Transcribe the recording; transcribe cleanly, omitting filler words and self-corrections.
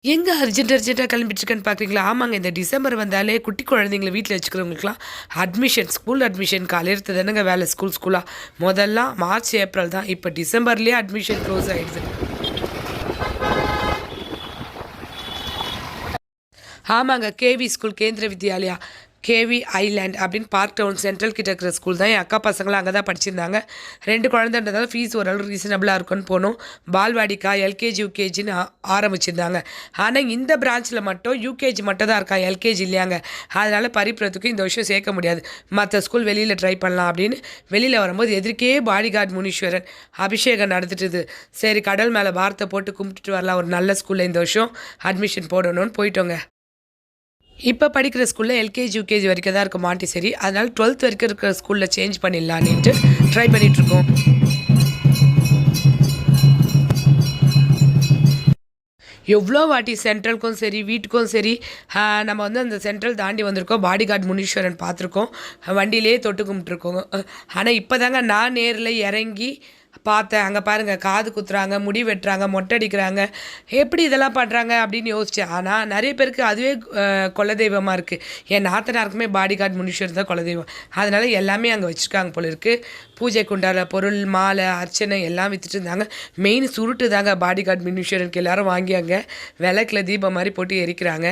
எங்க அர்ஜென்ட்டா கிளம்பிட்டுருக்கேன்னு பார்க்குறீங்களா? ஆமாங்க. இந்த டிசம்பர் வந்தாலே குட்டி குழந்தைங்கள வீட்ல வச்சுக்கிறவங்களுக்குலாம் ஸ்கூல் அட்மிஷன் காலையில தானங்க வேலை ஸ்கூலா. மொதல்லாம் மார்ச், ஏப்ரல் தான். இப்ப டிசம்பர்லயே அட்மிஷன் க்ளோஸ் ஆயிடுது. ஆமாங்க. கேவி ஸ்கூல் கேந்திர வித்யாலயா. கேவி ஐலேண்ட் அப்படின்னு பார்க் டவுன் சென்ட்ரல் கிட்ட இருக்கிற ஸ்கூல் தான். என் அக்கா பசங்களாம் அங்கே தான் படிச்சிருந்தாங்க. 2 குழந்தைன்றதால ஃபீஸ் ஓரளவு ரீசனபிளாக இருக்குன்னு போனோம். பால்வாடிக்கா எல்கேஜி, யூகேஜின்னு ஆரம்பிச்சிருந்தாங்க. ஆனால் இந்த பிரான்ச்சில் மட்டும் யூகேஜி மட்டும் தான் இருக்கா, எல்கேஜி இல்லையாங்க. அதனால் பரிப்புறத்துக்கு இந்த வருஷம் சேர்க்க முடியாது. மற்ற ஸ்கூல் வெளியில் ட்ரை பண்ணலாம் அப்படின்னு வெளியில் வரும்போது எதிர்க்கே பாடிகார்டு முனீஸ்வரன் அபிஷேகம் நடந்துட்டுது. சரி, கடல் மேலே பாரத்தை போட்டு கும்பிட்டுட்டு வரலாம், ஒரு நல்ல ஸ்கூலில் இந்த வருஷம் அட்மிஷன் போடணும்னு போயிட்டோங்க. இப்போ படிக்கிற ஸ்கூலில் எல்கேஜி, யூகேஜி வரைக்கும் தான் இருக்கும் மாண்டிசேரி. அதனால் 12th வரைக்கும் இருக்கிற ஸ்கூலில் சேஞ்ச் பண்ணிடலான்ட்டு ட்ரை பண்ணிகிட்ருக்கோம். எவ்வளோ வாட்டி சென்ட்ரலுக்கும் சரி, வீட்டுக்கும் சரி, நம்ம வந்து அந்த சென்ட்ரல் தாண்டி வந்திருக்கோம். பாடிகார்டு முனீஸ்வரன் பார்த்துருக்கோம். வண்டியிலே தொட்டு கும்பிட்டுருக்கோங்க. ஆனால் இப்போ தாங்க நான் நேரில் இறங்கி பார்த்தேன். அங்கே பாருங்கள், காது குத்துறாங்க, முடி வெட்டுறாங்க, மொட்டை அடிக்கிறாங்க. எப்படி இதெல்லாம் பண்ணுறாங்க அப்படின்னு யோசித்தேன். ஆனால் நிறைய பேருக்கு அதுவே குலதெய்வமாக இருக்குது. என் நாத்தனாருக்குமே பாடிகார்டு முனீஸ்வரன் தான் குலதெய்வம். அதனால் எல்லாமே அங்கே வச்சுருக்காங்க போல இருக்குது. பூஜைக்கு உண்டான பொருள், மாலை, அர்ச்சனை எல்லாம் விற்றுட்டு இருந்தாங்க. மெயின் சுருட்டு தாங்க பாடிகார்டு முனீஸ்வரனுக்கு எல்லோரும் வாங்கி அங்கே விளக்கில் தீபம் மாதிரி போட்டு எரிக்கிறாங்க.